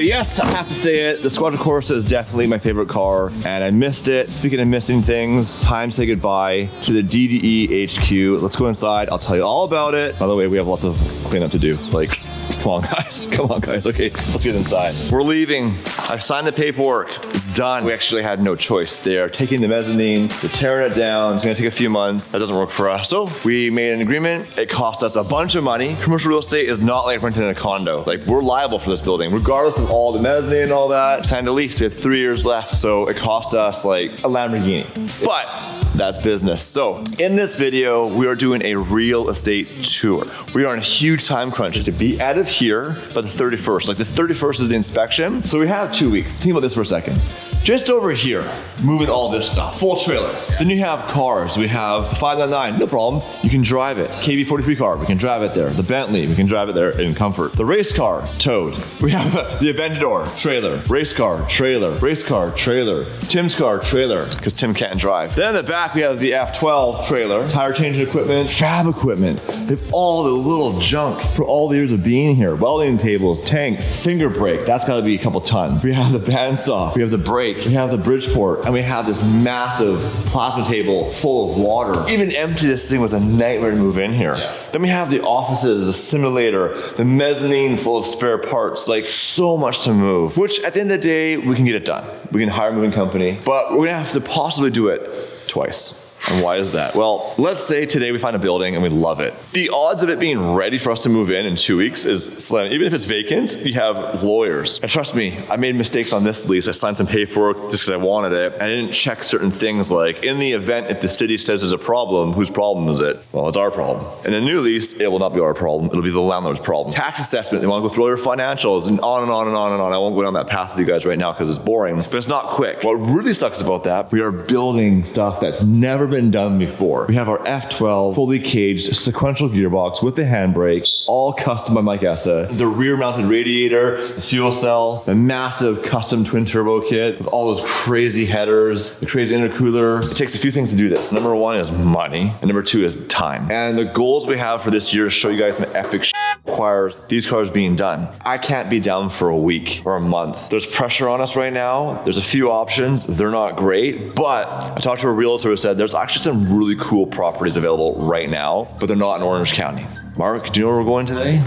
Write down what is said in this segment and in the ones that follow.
Well, yes, I have to say it. The Squadra Corsa is definitely my favorite car, and I missed it. Speaking of missing things, time to say goodbye to the DDE HQ. Let's go inside. I'll tell you all about it. By the way, we have lots of cleanup to do. Like, come on, guys. Come on, guys. Okay, let's get inside. We're leaving. I've signed the paperwork. It's done. We actually had no choice. They are taking the mezzanine. They're tearing it down. It's gonna take a few months. That doesn't work for us. So we made an agreement. It cost us a bunch of money. Commercial real estate is not like renting a condo. Like, we're liable for this building, regardless of all the mezzanine and all that. Signed a lease. We had 3 years left. So it cost us like a Lamborghini. But that's business. So in this video, we are doing a real estate tour. We are on a huge time crunch to be out of here by the 31st. Like, the 31st is the inspection. So we have 2 weeks. Think about this for a second. Just over here, moving all this stuff, full trailer. Then you have cars. We have 599, no problem. You can drive it. KB43 car, we can drive it there. The Bentley, we can drive it there in comfort. The race car, towed. We have the Aventador, trailer. Race car, trailer. Race car, trailer. Tim's car, trailer, because Tim can't drive. Then in the back, we have the F12 trailer, tire changing equipment, fab equipment. They have all the little junk for all the years of being here. Welding tables, tanks, finger brake, that's gotta be a couple tons. We have the bandsaw, we have the brake, we have the Bridgeport, and we have this massive plasma table full of water. Even empty this thing was a nightmare to move in here. Yeah. Then we have the offices, the simulator, the mezzanine full of spare parts, like so much to move, which at the end of the day, we can get it done. We can hire a moving company, but we're gonna have to possibly do it twice. And why is that? Well, let's say today we find a building and we love it. The odds of it being ready for us to move in 2 weeks is slim. Even if it's vacant, we have lawyers. And trust me, I made mistakes on this lease. I signed some paperwork just because I wanted it. I didn't check certain things like, in the event if the city says there's a problem, whose problem is it? Well, it's our problem. In a new lease, it will not be our problem. It'll be the landlord's problem. Tax assessment, they want to go through all your financials and on and on and on and on. I won't go down that path with you guys right now because it's boring, but it's not quick. What really sucks about that, we are building stuff that's never been done before. We have our F12 fully caged sequential gearbox with the handbrake, all custom by Mike Essa. The rear mounted radiator, the fuel cell, the massive custom twin turbo kit with all those crazy headers, the crazy intercooler. It takes a few things to do this. Number one is money, and number two is time. And the goals we have for this year to show you guys some epic shit requires these cars being done. I can't be down for a week or a month. There's pressure on us right now. There's a few options. They're not great, but I talked to a realtor who said there's actually some really cool properties available right now, but they're not in Orange County. Mark, do you know where we're going today?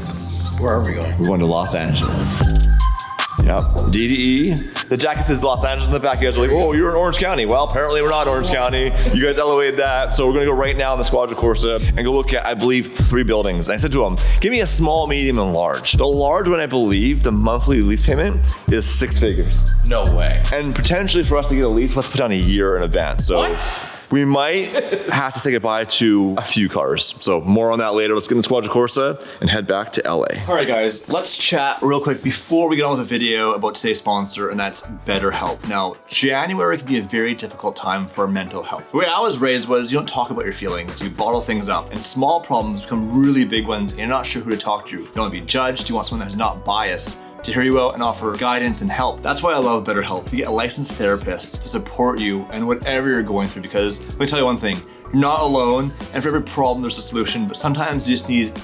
Where are we going? We're going to Los Angeles. Yep, DDE. The jacket says Los Angeles in the back. You guys are like, oh, you're in Orange County. Well, apparently we're not Orange County. You guys elevated that. So we're gonna go right now in the Squadra Corsa and go look at, I believe, 3 buildings. And I said to them, give me a small, medium, and large. The large one, I believe, the monthly lease payment is 6 figures. No way. And potentially for us to get a lease, let's put down a year in advance. So what? We might have to say goodbye to a few cars. So more on that later. Let's get in the Squadra Corsa and head back to LA. All right, guys, let's chat real quick before we get on with the video about today's sponsor, and that's BetterHelp. Now, January can be a very difficult time for mental health. The way I was raised was you don't talk about your feelings, you bottle things up, and small problems become really big ones, and you're not sure who to talk to. You don't want to be judged, you want someone that's not biased to hear you out and offer guidance and help. That's why I love BetterHelp. You get a licensed therapist to support you and whatever you're going through, because let me tell you one thing, you're not alone, and for every problem there's a solution, but sometimes you just need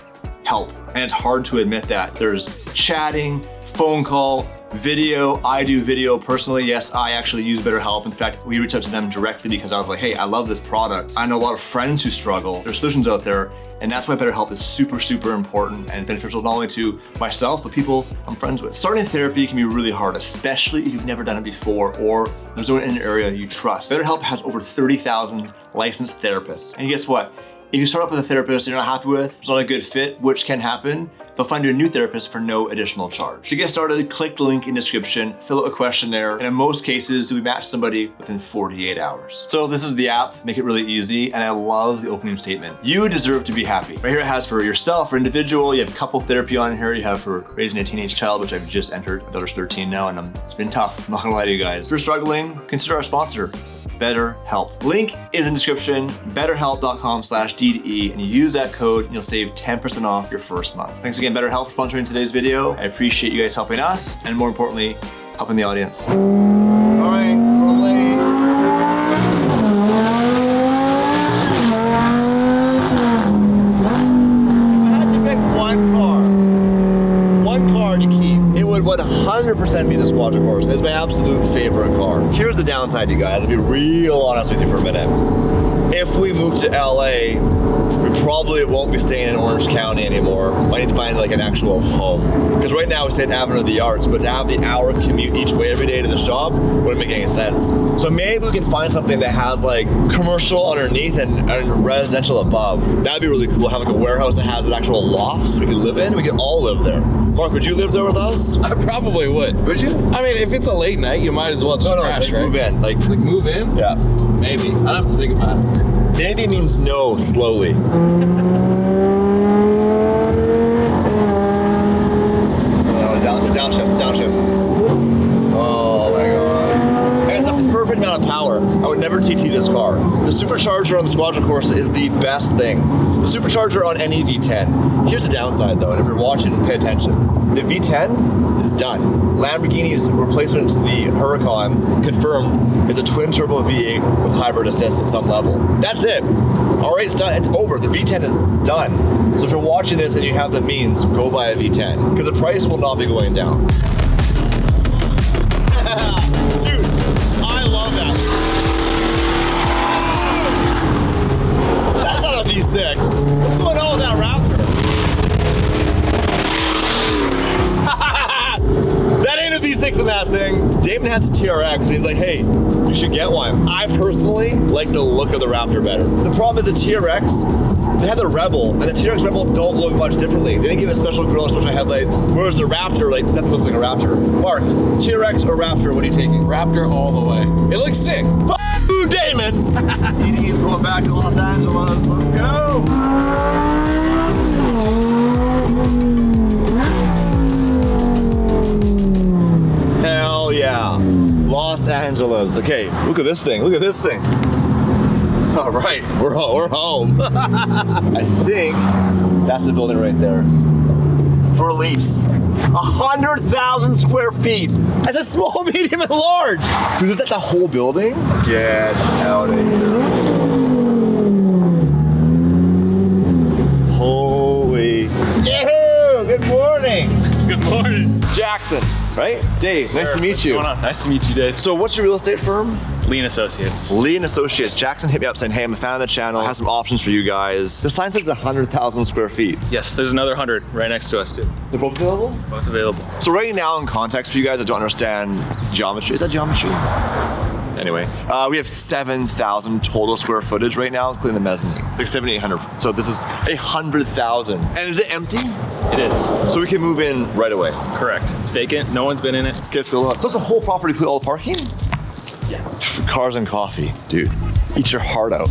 help. And it's hard to admit that. There's chatting, phone call, video. I do video personally. Yes, I actually use BetterHelp. In fact, we reached out to them directly because I was like, hey, I love this product. I know a lot of friends who struggle. There's solutions out there. And that's why BetterHelp is super, super important and beneficial not only to myself, but people I'm friends with. Starting therapy can be really hard, especially if you've never done it before or there's no one in an area you trust. BetterHelp has over 30,000 licensed therapists. And guess what? If you start up with a therapist you're not happy with, it's not a good fit, which can happen, they'll find you a new therapist for no additional charge. To get started, click the link in the description, fill out a questionnaire, and in most cases, you'll be matched to somebody within 48 hours. So this is the app, make it really easy, and I love the opening statement. You deserve to be happy. Right here it has for yourself, for individual, you have couple therapy on here, you have for raising a teenage child, which I've just entered. My daughter's 13 now, and it's been tough, I'm not gonna lie to you guys. If you're struggling, consider our sponsor, BetterHelp. Link is in the description, betterhelp.com/DDE, and you use that code and you'll save 10% off your first month. Thanks again, BetterHelp, for sponsoring today's video. I appreciate you guys helping us, and more importantly, helping the audience. All right, we're late. If I had to pick one car to keep, it would 100% be the Squadron Corsa. It's my absolute favorite car. Here's the downside, you guys. I'll be real honest with you for a minute. If we move to LA, we probably won't be staying in Orange County anymore. I need to find like an actual home. Because right now we stay in Avenue of the Arts, but to have the hour commute each way every day to the shop wouldn't make any sense. So maybe we can find something that has like commercial underneath and residential above. That'd be really cool. Have like a warehouse that has an actual loft so we can live in. We can all live there. Mark, would you live there with us? I probably would. Would you? I mean, if it's a late night, you might as well just crash, like right? move in. Like Move in? yeah. Maybe. I'd have to think about it. Maybe means no, slowly. Downshifts. Oh my god. And it's a perfect amount of power. I would never TT this car. The supercharger on the Squadron Corsa is the best thing. The supercharger on any V10. Here's the downside though, and if you're watching, pay attention. The V10 is done. Lamborghini's replacement to the Huracan, confirmed, is a twin turbo V8 with hybrid assist at some level. That's it. All right, it's done. It's over. The V10 is done. So if you're watching this and you have the means, go buy a V10 because the price will not be going down. Dude, I love that. That's not a V6. What's going on with that Raptor? That ain't a V6 in that thing. Damon has a TRX and he's like, hey, you should get one. I personally like the look of the Raptor better. The problem is the TRX, they had the Rebel, and the TRX Rebel don't look much differently. They didn't give it special grill, special headlights, whereas the Raptor, like, that looks like a Raptor. Mark, TRX or Raptor, what are you taking? Raptor all the way. It looks sick. F you, Damon! ED's going back to Los Angeles. Let's go! Hell yeah. Los Angeles. Okay, look at this thing. Look at this thing. All right, we're home. I think that's the building right there. For lease. 100,000 square feet. That's a small, medium, and large. Dude, is that the whole building? Get out of here. Holy. Yeah, good morning. Good morning. Jackson, right? Dave, nice to meet you. What's going on? Nice to meet you, Dave. So what's your real estate firm? Lean Associates. Lean Associates. Jackson hit me up saying, hey, I'm a fan of the channel. I have some options for you guys. The sign says 100,000 square feet. Yes, there's another 100 right next to us, too. They're both available? Both available. So right now in context for you guys that don't understand geometry, is that geometry? Anyway, we have 7,000 total square footage right now, including the mezzanine. Like 7,800. So this is 100,000. And is it empty? It is. So we can move in right away. Correct. It's vacant. No one's been in it. Okay, let's go look. So it's the whole property, include all the parking? Yeah. Cars and coffee. Dude, eat your heart out.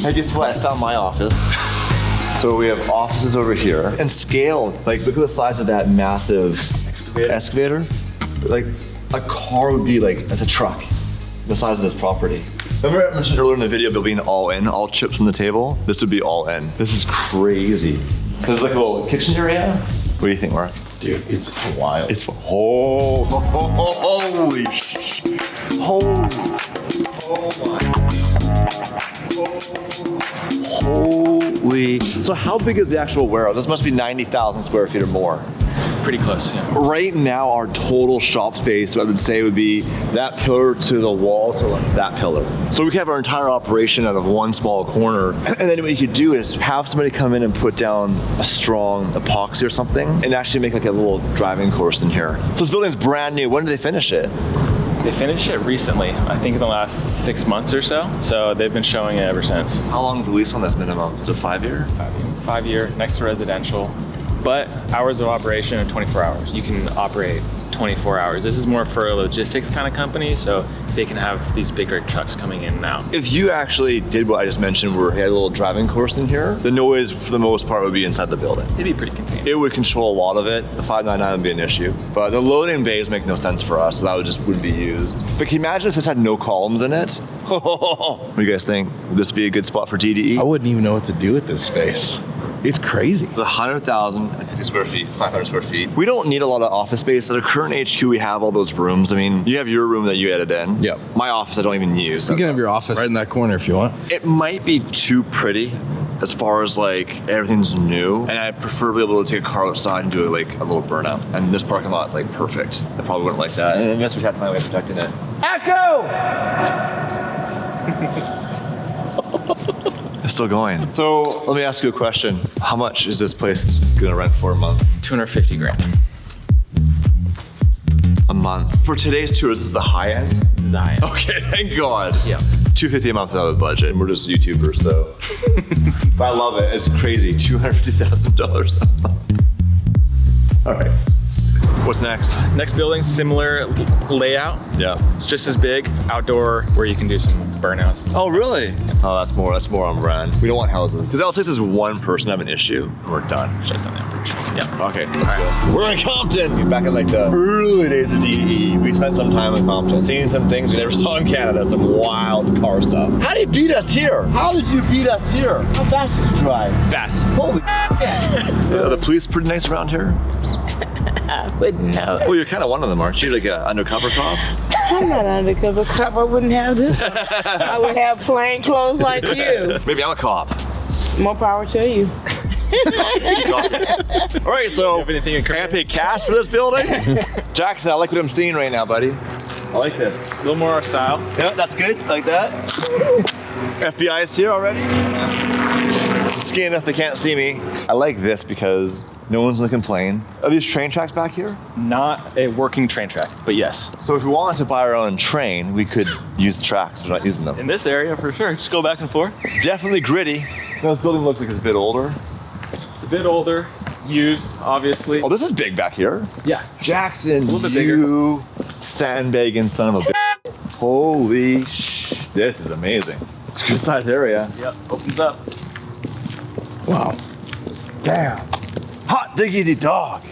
Hey, guess what? I found my office. So we have offices over here. And scale, like look at the size of that massive excavator. Like a car would be like, that's a truck, the size of this property. Remember I mentioned earlier in the video about being all in, all chips on the table? This would be all in. This is crazy. There's like a little kitchen area. What do you think, Mark? Dude, it's wild. It's, holy, holy, oh my. Holy. So how big is the actual warehouse? This must be 90,000 square feet or more. Pretty close, yeah. Right now, our total shop space, I would say, would be that pillar to the wall to like that pillar. So we could have our entire operation out of one small corner. And then what you could do is have somebody come in and put down a strong epoxy or something and actually make like a little driving course in here. So this building's brand new. When did they finish it? They finished it recently, I think in the last 6 months or so. So they've been showing it ever since. How long is the lease on this minimum? Is it 5 year? 5 year, next to residential. But hours of operation are 24 hours. You can operate 24 hours. This is more for a logistics kind of company, so they can have these big rig trucks coming in and out. If you actually did what I just mentioned, where you had a little driving course in here, the noise for the most part would be inside the building. It'd be pretty contained. It would control a lot of it. The 599 would be an issue. But the loading bays make no sense for us, so that wouldn't be used. But can you imagine if this had no columns in it? What do you guys think? Would this be a good spot for TDE? I wouldn't even know what to do with this space. It's crazy. The 100,050 square feet, 500 square feet. We don't need a lot of office space. At our current HQ, we have all those rooms. I mean, you have your room that you edit in. Yep. My office, I don't even use. You can have your office right in that corner if you want. It might be too pretty as far as like everything's new, and I prefer to be able to take a car outside and do like a little burnout. And this parking lot is like perfect. I probably wouldn't like that. And I guess we have to find a way of protecting it. Echo! It's still going. So let me ask you a question. How much is this place gonna rent for a month? 250 grand. A month. For today's tour, is this the high end? This is the high end. Okay, thank God. Yeah. $250 a month out of the budget, and we're just YouTubers, so. But I love it. It's crazy. $250,000 a month. All right. What's next? Next building, similar layout. Yeah. It's just as big, outdoor, where you can do some burnouts. Oh, really? Oh, that's more on brand. We don't want houses. Because all it takes is one person to have an issue, and we're done. Shuts down the aperture. Yeah. Okay, let's go. We're in Compton. Back in like the early days of DDE, we spent some time in Compton, seeing some things we never saw in Canada, some wild car stuff. How did you beat us here? How did you beat us here? How fast did you drive? Fast. Holy yeah, the police pretty nice around here? I wouldn't know. Well, you're kind of one of them, aren't you? Like an undercover cop? I'm not undercover cop. I wouldn't have this. I would have plain clothes like you. Maybe I'm a cop. More power to you. All right, so have anything in can I pay cash for this building? Jackson, I like what I'm seeing right now, buddy. I like this. A little more our style. Yeah, that's good. Like that. FBI is here already. It's skinny enough they can't see me. I like this because no one's gonna complain. Are these train tracks back here? Not a working train track, but yes. So if we wanted to buy our own train, we could use the tracks. We're not using them. In this area, for sure. Just go back and forth. It's definitely gritty. This building looks like it's a bit older. It's a bit older, used, obviously. Oh, this is big back here. Yeah. Jackson, A little bit bigger. you sandbagging son of a bitch. Holy sh! This is amazing. It's a good sized area. Yep, opens up. Wow. Damn. Hot diggity dog.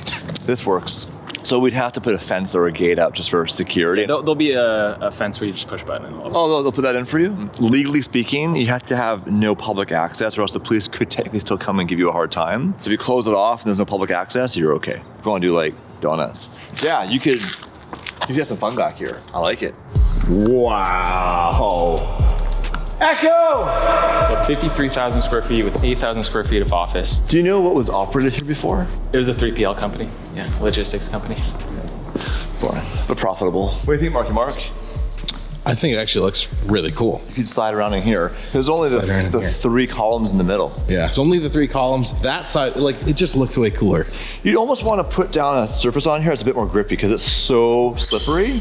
This works. So we'd have to put a fence or a gate up just for security. There'll be a fence where you just push a button and it'll open. Oh, they'll put that in for you? Legally speaking, you have to have no public access or else the police could technically still come and give you a hard time. So if you close it off and there's no public access, you're okay. If you want to do like donuts. Yeah, you could have some fun back here. I like it. Wow. Echo! So 53,000 square feet with 8,000 square feet of office. Do you know what was operated here before? It was a 3PL company. Yeah, logistics company. Boring, but profitable. What do you think, Marky Mark? I think it actually looks really cool. You could slide around in here. There's only Slide around in the here. 3 columns in the middle. Yeah, it's only the 3 columns. That side, like, it just looks way cooler. You'd almost want to put down a surface on here. It's a bit more grippy because it's so slippery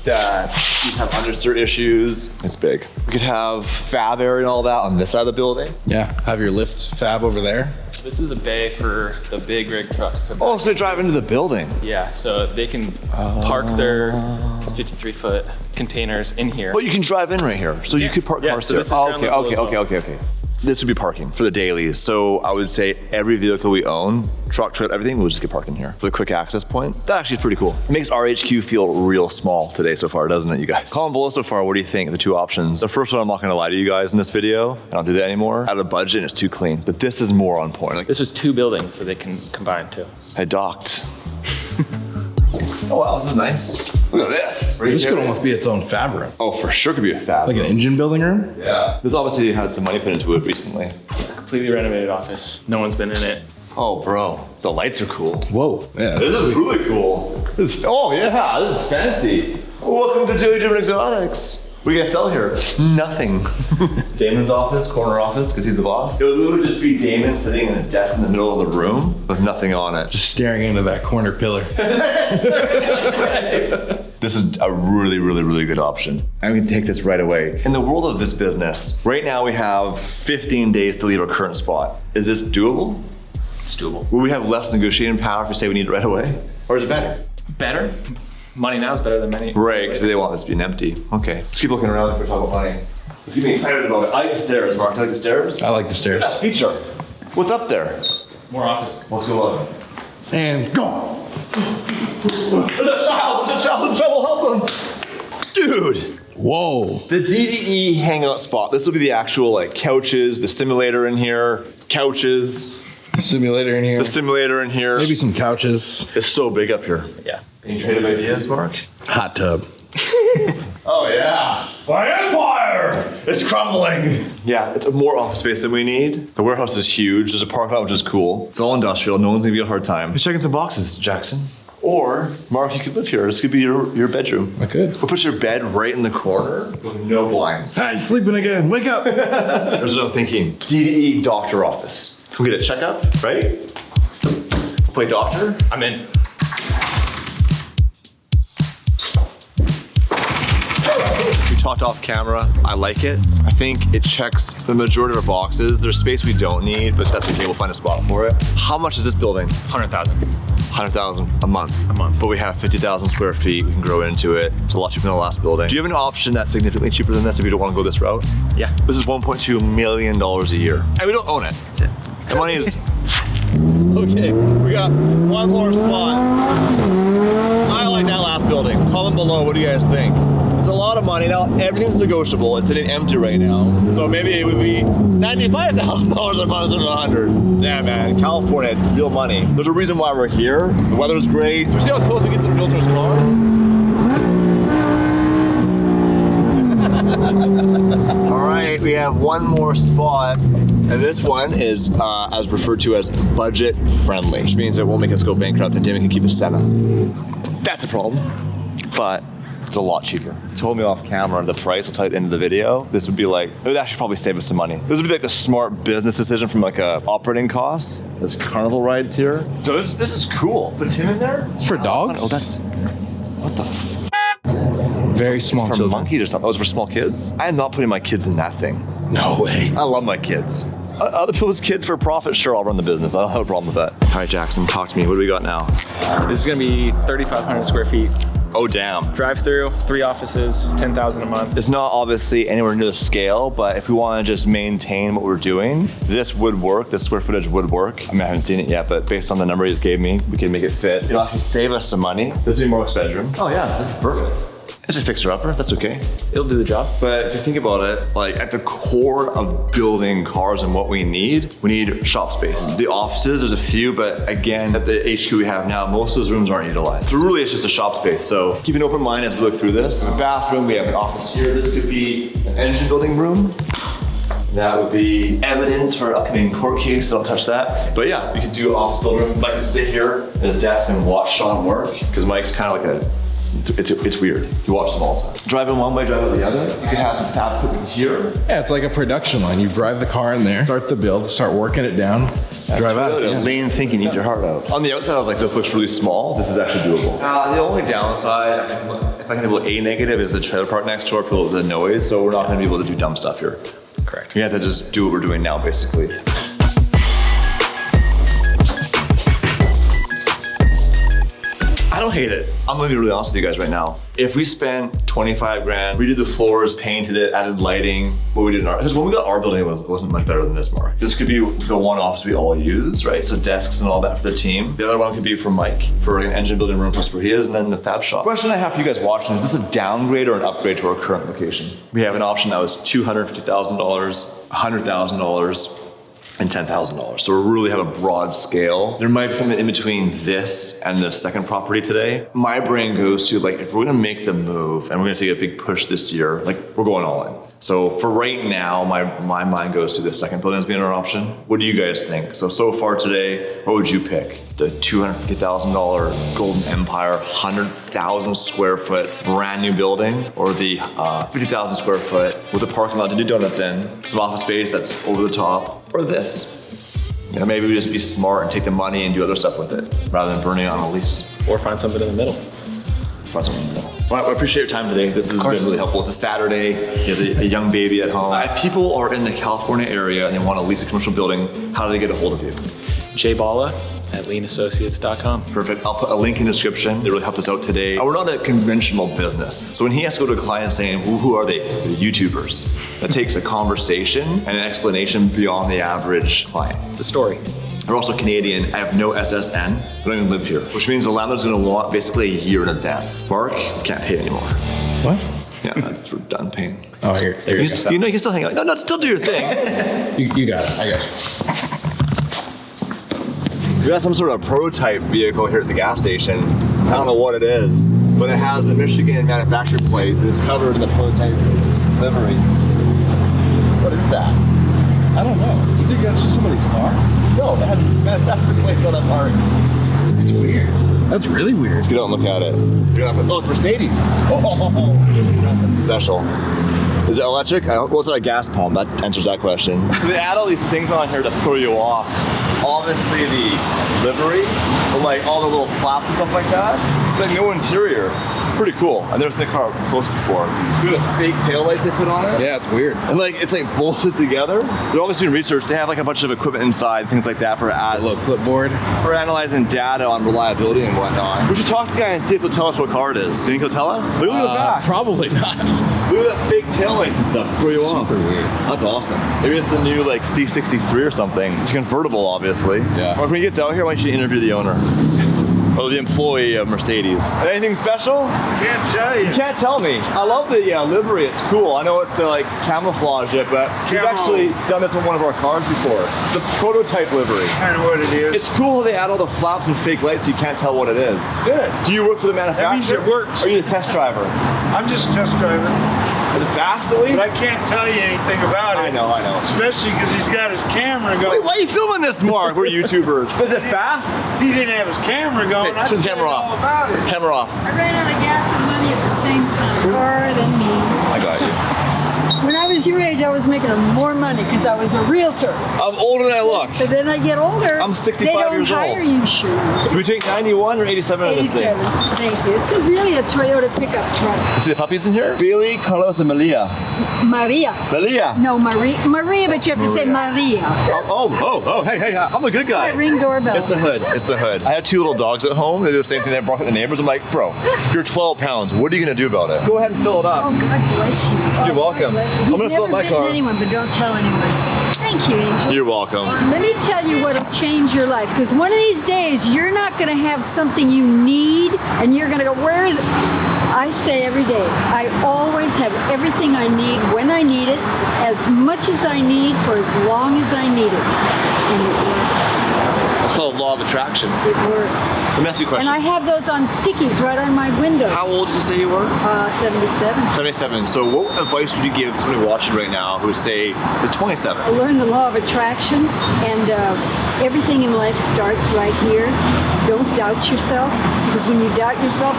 that you have understeer issues. It's big. We could have fab area and all that on this side of the building. Yeah, have your lift fab over there. This is a bay for the big rig trucks to Oh, so they drive into the building. Yeah, so they can park their 53-foot containers in here. Well, you can drive in right here. So you could park Yeah, cars so here. this is Oh, ground okay, level okay, as okay, well. okay, okay. This would be parking for the dailies. So I would say every vehicle we own, truck, trailer, everything, we'll just get parked in here for the quick access point. That actually is pretty cool. It makes RHQ feel real small today so far, doesn't it, you guys? Comment below so far, what do you think, the 2 options? The first one, I'm not gonna lie to you guys in this video. I don't do that anymore. Out of budget, it's too clean. But this is more on point. Like, This was 2 buildings that they can combine too. I docked. Oh wow, this is nice. Look at this. This could almost be its own fab room. Oh, for sure could be a fab. Like an engine building room? Yeah. This obviously had some money put into it recently. Completely renovated office. No one's been in it. Oh, bro, the lights are cool. Whoa, yeah. This is really cool. Oh yeah, this is fancy. Welcome to Daily Driven Exotics. What do you guys sell here? Nothing. Damon's office, corner office, because he's the boss. It would literally just be Damon sitting in a desk in the middle of the room with nothing on it. Just staring into that corner pillar. This is a really, really, really good option. I'm gonna take this right away. In the world of this business, right now we have 15 days to leave our current spot. Is this doable? It's doable. Will we have less negotiating power if we say we need it right away? Or is it better? Better? Money now is better than many. Right, so they want this being empty. Okay, let's keep looking around if we're talking about money. Let's get me excited about it. I like the stairs, Mark. Do you like the stairs? I like the stairs. Feature. What's up there? More office. What's going on? And go! There's a child in trouble, help them! Dude! Whoa. The DDE hangout spot. This will be the actual like couches, the simulator in here, couches, Simulator in here. the simulator in here. Maybe some couches. It's so big up here. Yeah. Any creative ideas, Mark? Hot tub. Oh yeah. My empire! fire! It's crumbling! Yeah, it's more office space than we need. The warehouse is huge. There's a parking lot, which is cool. It's all industrial. No one's gonna give you a hard time. You're checking some boxes, Jackson. Or, Mark, you could live here. This could be your bedroom. I could. We'll put your bed right in the corner with no blinds. Hi, sleeping again. Wake up. Here's what I'm thinking. DDE doctor office. Can we get a checkup, right? Play doctor? I'm in. We talked off camera. I like it. I think it checks the majority of our boxes. There's space we don't need, but that's okay. We'll find a spot for it. How much is this building? 100,000. 100,000 a month. A month. But we have 50,000 square feet. We can grow into it. It's a lot cheaper than the last building. Do you have an option that's significantly cheaper than this if you don't want to go this route? Yeah. This is $1.2 million a year. And we don't own it. That's it. The money is... Okay, we got one more spot. I like that last building. Comment below, what do you guys think? It's a lot of money. Now, everything's negotiable. It's sitting empty right now. So maybe it would be $95,000 a month or 100. Yeah, man, California, it's real money. There's a reason why we're here. The weather's great. We see how close we get to the realtor's car? All right, we have one more spot. And this one is as referred to as budget friendly, which means it won't make us go bankrupt and Damon can keep a Senna. That's a problem, but it's a lot cheaper. He told me off camera the price, I'll tell you at the end of the video. This would be like, it would actually probably save us some money. This would be like the smart business decision from like a operating cost. There's carnival rides here. So this is cool. Put Tim in there? It's for dogs? Oh, that's, what the f? Very small For children. monkeys or something. Oh, it's for small kids? I am not putting my kids in that thing. No way. I love my kids. Other people's kids for profit, sure, I'll run the business. I don't have a problem with that. All right, Jackson, talk to me. What do we got now? This is gonna be 3,500 square feet. Oh, damn. Drive-through, 3 offices, 10,000 a month. It's not obviously anywhere near the scale, but if we want to just maintain what we're doing, this would work. This square footage would work. I mean, I haven't seen it yet, but based on the number he just gave me, we can make it fit. It'll actually save us some money. This will be Mark's bedroom. Oh yeah, this is perfect. It's a fixer-upper, that's okay. It'll do the job. But if you think about it, like at the core of building cars and what we need shop space. The offices, there's a few, but again, at the HQ we have now, most of those rooms aren't utilized. So really it's just a shop space. So keep an open mind as we look through this. The bathroom, we have an office here. This could be an engine building room. That would be evidence for an upcoming court case, don't touch that. But yeah, we could do an office building room. Mike can sit here at his desk and watch Sean work, because Mike's kind of like it's weird. You watch them all the time. Driving one way, driving the other. You can have some fab equipment here. Yeah, it's like a production line. You drive the car in there, start the build, start working it down, drive out. Totally. Yeah. Lean thinking, eat your heart out. On the outside, I was like, this looks really small. This is actually doable. The only downside, if I can enable a negative, is the trailer park next door, people with the noise. So we're not going to be able to do dumb stuff here. Correct. We have to just do what we're doing now, basically. I don't hate it. I'm gonna be really honest with you guys right now. If we spent 25 grand, redid the floors, painted it, added lighting, what we did in our, because when we got our building, it wasn't much better than this, Mark. This could be the one office we all use, right? So desks and all that for the team. The other one could be for Mike, for an engine building room plus where he is, and then the fab shop. Question I have for you guys watching, is this a downgrade or an upgrade to our current location? We have an option that was $250,000, $100,000, and $10,000. So we really have a broad scale. There might be something in between this and the second property today. My brain goes to like, if we're gonna make the move and we're gonna take a big push this year, like we're going all in. So for right now, my mind goes to the second building as being our option. What do you guys think? So far today, what would you pick? The $250,000 Golden Empire, 100,000 square foot brand new building, or the 50,000 square foot with a parking lot to do donuts in, some office space that's over the top, or this? You know, maybe we just be smart and take the money and do other stuff with it, rather than burning it on a lease. Or find something in the middle. Find something in the middle. Well, I appreciate your time today. This has been really helpful. It's a Saturday. He has a young baby at home. If people are in the California area and they want to lease a commercial building, how do they get a hold of you? jballa at leanassociates.com. Perfect. I'll put a link in the description. They really helped us out today. We're not a conventional business. So when he has to go to a client saying, well, who are they? They're YouTubers. That takes a conversation and an explanation beyond the average client. It's a story. We're also Canadian. I have no SSN. I don't even live here, which means the landlord's gonna want basically a year in advance. Mark, can't pay anymore. What? Yeah, we're done paying. Oh, here. There you go. You know, you can still hang out. No, still do your thing. You got it. I got it. We got some sort of prototype vehicle here at the gas station. I don't know what it is, but it has the Michigan manufacturer plates and it's covered in the prototype livery. What is that? I don't know. You think that's just somebody's car? No, that had the plates on that part. That's weird. That's really weird. Let's get out and look at it. Oh, it's Mercedes. Oh, special. Is it electric? Was it a gas pump? That answers that question. They add all these things on here to throw you off. Obviously the livery, but like all the little flaps and stuff like that. It's like no interior. Pretty cool. I've never seen a car up close before. Look at the fake taillights they put on it. Yeah, it's weird. And like it's like bolted together. They're obviously doing research. They have like a bunch of equipment inside, things like that for A little clipboard. for analyzing data on reliability and whatnot. We should talk to the guy and see if he'll tell us what car it is. Do you think he'll tell us? Look at the back. Probably not. Look at that fake taillights and stuff to throw you off. Super weird. That's awesome. Maybe it's the new like C63 or something. It's convertible, obviously. Yeah. Or when he gets out here, why don't you interview the owner? Or the employee of Mercedes. Anything special? Can't tell you. You can't tell me. I love the livery. It's cool. I know it's to like camouflage it, but we've actually done this on one of our cars before. The prototype livery. Kind of what it is. It's cool how they add all the flaps and fake lights so you can't tell what it is. Good. Do you work for the manufacturer? That means it works. Or are you the test driver? I'm just a test driver, Is it fast at least? but I can't tell you anything about it. I know. Especially because he's got his camera going. Wait, why are you filming this, Mark? We're YouTubers. Is it fast? If he didn't have his camera going, Okay, I'd shut the tell camera you off. all about it. Camera off. I ran out of gas and money at the same time. Car and me. I got you. When I was your age, I was making more money because I was a realtor. I'm older than I look. But then I get older. I'm 65 they don't years old. hire you, sure. Do we take 91 or 87 on this thing? 87. Thank you. It's really a Toyota pickup truck. You see the puppies in here? Billy, Carlos, and Malia. Maria. Malia. No, Maria, but you have to say Maria. Hey, I'm a good guy. My ring doorbell. It's the hood. I have two little dogs at home. They do the same thing. They bark at the neighbors. I'm like, bro, you're 12 pounds. What are you gonna do about it? Go ahead and fill it up. Oh, God bless you. You're welcome. God bless you. I'm gonna You've fill up my never bitten car. anyone, but don't tell anyone. Thank you, Angel. You're welcome. Let me tell you what'll change your life, because one of these days you're not going to have something you need and you're going to go, where is it? I say every day, I always have everything I need when I need it, as much as I need for as long as I need it. And it works. It's called law of attraction. It works. Let me ask you a question. And I have those on stickies right on my window. How old did you say you were? 77. 77. So what advice would you give to somebody watching right now who say is 27? Learn the law of attraction, and everything in life starts right here. Don't doubt yourself, because when you doubt yourself,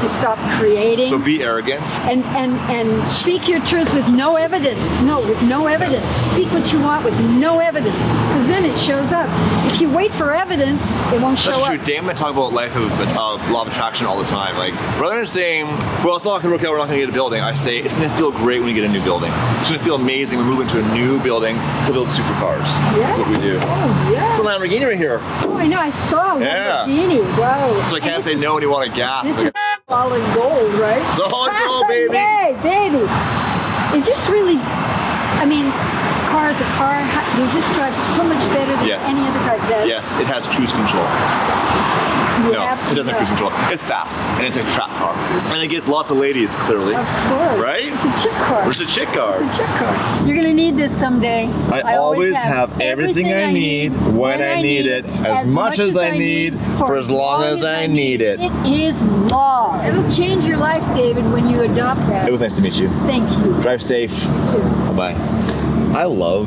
you stop creating. So be arrogant. And speak your truth with no evidence. No, with no evidence. Speak what you want with no evidence, because then it shows up. If you wait for evidence, it won't show That's true. up. Damn, I talk about life of law of attraction all the time. Like, rather than saying, well, it's not gonna work out, we're not gonna get a building, I say, it's gonna feel great when you get a new building. It's gonna feel amazing when we move into a new building to build supercars. That's what we do. Oh, yeah. It's a Lamborghini right here. Oh, I know. I saw a Yeah. Lamborghini. Wow. So I can't And say this no when you want a gas. This is solid gold, right? Solid gold, baby. Hey, baby. Is this really, I mean, car is a car. Does this drive so much better than Yes. any other car? It does. Yes, it has cruise control. You No, have it to doesn't have cruise control. It's fast, and it's a track car. And it gets lots of ladies, clearly. Of course. Right? It's a chick car. It's a chick car. It's a chick car. You're going to need this someday. I always have everything I need when I need it, as much as I need, for as long as I need it. It is law. It'll change your life, David, when you adopt that. It was nice to meet you. Thank you. Drive safe. Too. Bye-bye. I love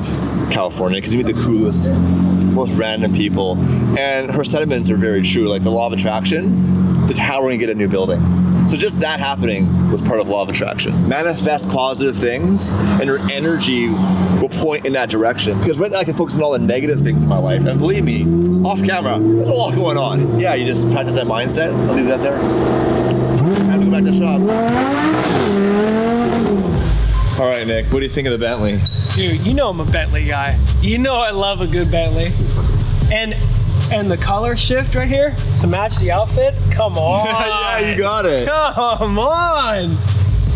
California because you meet the coolest, most random people. And her sentiments are very true. Like the law of attraction is how we're gonna get a new building. So just that happening was part of law of attraction. Manifest positive things and your energy will point in that direction. Because right now I can focus on all the negative things in my life. And believe me, off camera, there's a lot going on. Yeah, you just practice that mindset. I'll leave that there. Time to go back to the shop. All right, Nick, what do you think of the Bentley? Dude, you know I'm a Bentley guy. You know I love a good Bentley. And the color shift right here to match the outfit, come on. Yeah, you got it. Come on.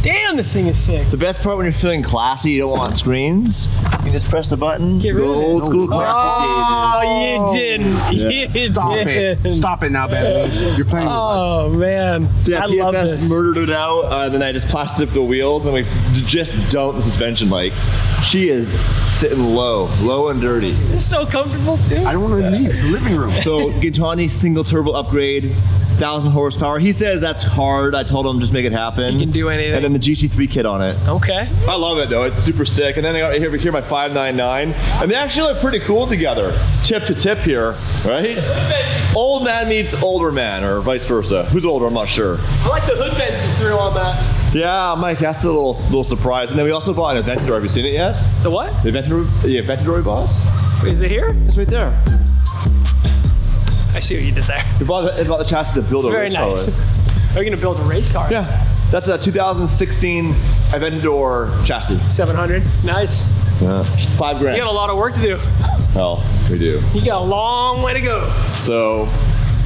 Damn, this thing is sick. The best part when you're feeling classy, you don't want screens, you just press the button, Get rid go of it. old school classic Oh, you didn't. You Stop didn't. it. Stop it now, Bentley. You're playing with us. Oh, man. So yeah, I love PFS this. murdered it out, then I just plastic the wheels and we just dumped the suspension like. She is sitting low and dirty. It's so comfortable, dude. I don't want to leave. It's the living room. So Gaetani single turbo upgrade, 1,000 horsepower. He says that's hard. I told him just make it happen. You can do anything. And then the GT3 kit on it. Okay. I love it though, it's super sick. And then I got here my 599. And they actually look pretty cool together. Tip to tip here, right? Old man meets older man, or vice versa. Who's older, I'm not sure. I like the hood vents you threw on that. Yeah, Mike, that's a little surprise. And then we also bought an Aventador. Have you seen it yet? The what? The Aventador we bought? Wait, is it here? It's right there. I see what you did there. We bought the chassis to build a Very race car nice. with. Are you gonna build a race car? Yeah, that's a 2016 Aventador chassis. 700. Nice. Yeah. $5 grand. You got a lot of work to do. Well, we do. You got a long way to go. So,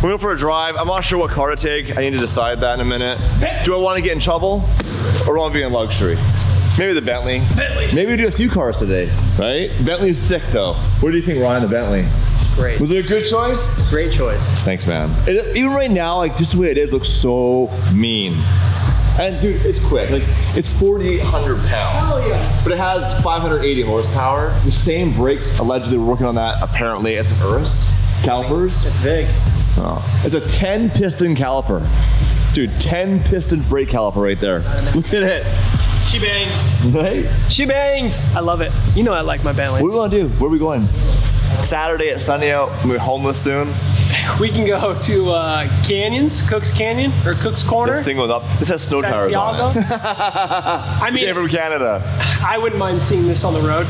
we're going for a drive. I'm not sure what car to take. I need to decide that in a minute. Do I want to get in trouble or do I want to be in luxury? Maybe the Bentley. Bentley. Maybe we do a few cars today, right? Bentley's sick though. What do you think, Ryan, the Bentley? Great. Was it a good choice? Great choice. Thanks, man. Even right now, like just the way it is, looks so mean. And dude, it's quick. Like it's 4,800 pounds. Hell yeah. But it has 580 horsepower. The same brakes, allegedly, we're working on that apparently as an Urus. Calipers. It's big. Oh. It's a 10 piston caliper. Dude, 10 piston brake caliper right there. Look at it. She bangs. Right? She bangs. I love it. You know I like my Bentleys. What do we want to do? Where are we going? Saturday at sunny out. We're homeless soon. We can go to Canyons, Cook's Canyon, or Cook's Corner. This thing goes up. This has snow tires on it. I mean, Came from Canada. I wouldn't mind seeing this on the road.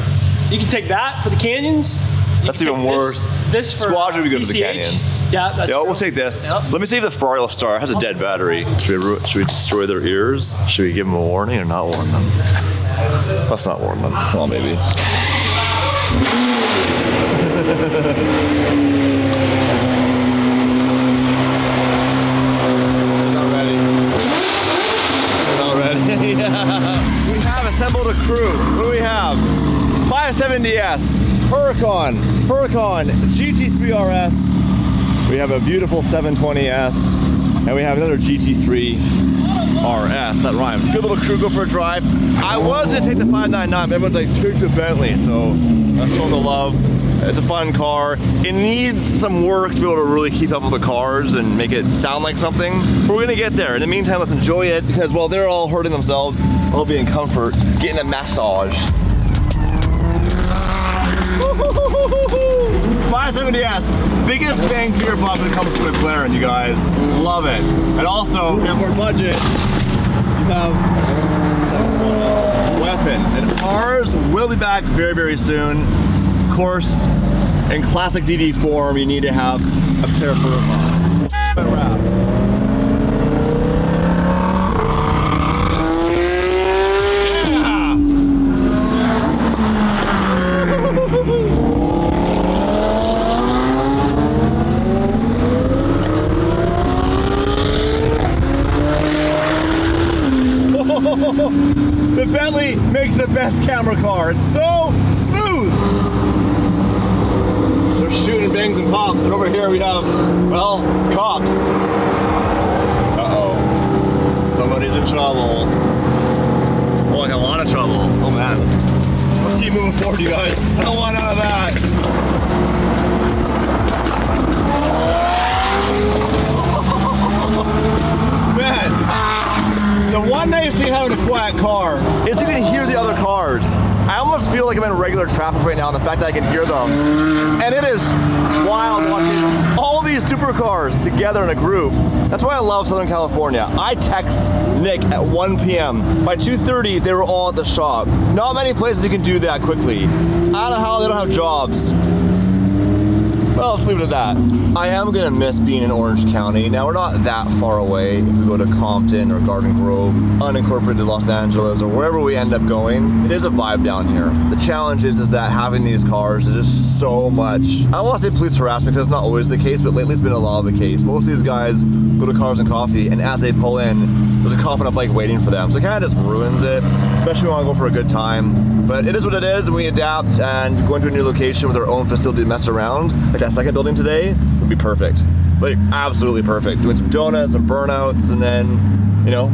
You can take that for the canyons. That's even worse. This for Squadron, we go to the PCH. canyons. Yeah, that's Yeah, true. we'll take this. Yep. Let me see if the Ferrari will start. It has a dead battery. Should we destroy their ears? Should we give them a warning or not warn them? Let's not warn them. Well, maybe. Not ready. Not ready. We have assembled a crew. What do we have? 570S, Huracan GT3 RS. We have a beautiful 720S, and we have another GT3 RS. That rhymes. Good little crew, go for a drive. I was gonna take the 599, but everyone's like, take the Bentley, so that's all the love. It's a fun car. It needs some work to be able to really keep up with the cars and make it sound like something. But we're gonna get there. In the meantime, let's enjoy it, because while they're all hurting themselves, I'll be in comfort, getting a massage. 570S, biggest bang for your buck when it comes to McLaren, you guys. Love it. And also, if you have more budget, you have a weapon. And ours will be back very, very soon. Of course, in classic DD form, you need to have a pair of wrap. The Bentley makes the best camera car. It's so smooth. They're shooting bangs and pops, and over here we have, well, cops. Uh-oh. Somebody's in trouble. Oh, like a lot of trouble. Oh man. Let's keep moving forward, you guys. I don't want none of that. Man. The one nice thing having a quiet car is you can hear the other cars. I almost feel like I'm in regular traffic right now, and the fact that I can hear them. And it is wild watching all these supercars together in a group. That's why I love Southern California. I text Nick at 1 p.m. By 2:30, they were all at the shop. Not many places you can do that quickly. I don't know how they don't have jobs. Well, let's leave it at that. I am gonna miss being in Orange County. Now, we're not that far away. If we go to Compton or Garden Grove, unincorporated Los Angeles, or wherever we end up going, it is a vibe down here. The challenge is that having these cars is just so much. I don't want to say police harassment because it's not always the case, but lately it's been a lot of the case. Most of these guys go to Cars and Coffee, and as they pull in, there's a cop on a bike waiting for them. So it kind of just ruins it, especially when I go for a good time. But it is what it is, and we adapt, and going to a new location with our own facility to mess around, like that second building today, would be perfect. Like, absolutely perfect. Doing some donuts, some burnouts, and then, you know,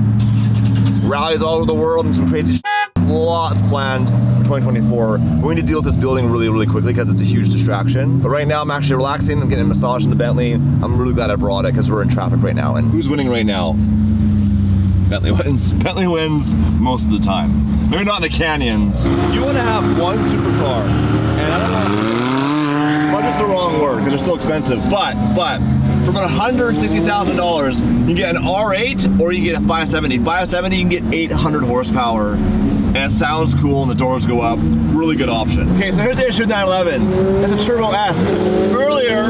rallies all over the world and some crazy shit. Lots planned for 2024. We need to deal with this building really, really quickly because it's a huge distraction. But right now, I'm actually relaxing. I'm getting a massage in the Bentley. I'm really glad I brought it because we're in traffic right now. And who's winning right now? Bentley wins. Bentley wins most of the time. Maybe not in the canyons. You want to have one supercar, and I don't know, budget's the wrong word because they're so expensive, but for about $160,000, you can get an R8 or you can get a 570. 570, you can get 800 horsepower, and it sounds cool and the doors go up. Really good option. Okay, so here's the issue with 911s. It's a Turbo S. Earlier,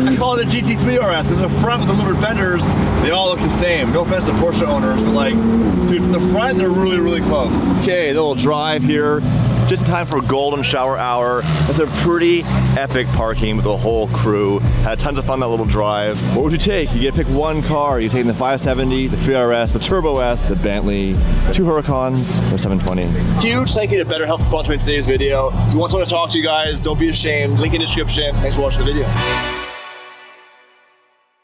I called it a GT3 RS because the front with the louvered fenders, they all look the same. No offense to Porsche owners, but like, dude, from the front, they're really, really close. Okay, the little drive here. Just in time for golden shower hour. That's a pretty epic parking with the whole crew. Had tons of fun that little drive. What would you take? You get to pick one car. You're taking the 570, the 3RS, the Turbo S, the Bentley, 2 Huracans, or 720. Huge thank you to BetterHelp for sponsoring today's video. If you want someone to talk to you guys, don't be ashamed. Link in the description. Thanks for watching the video.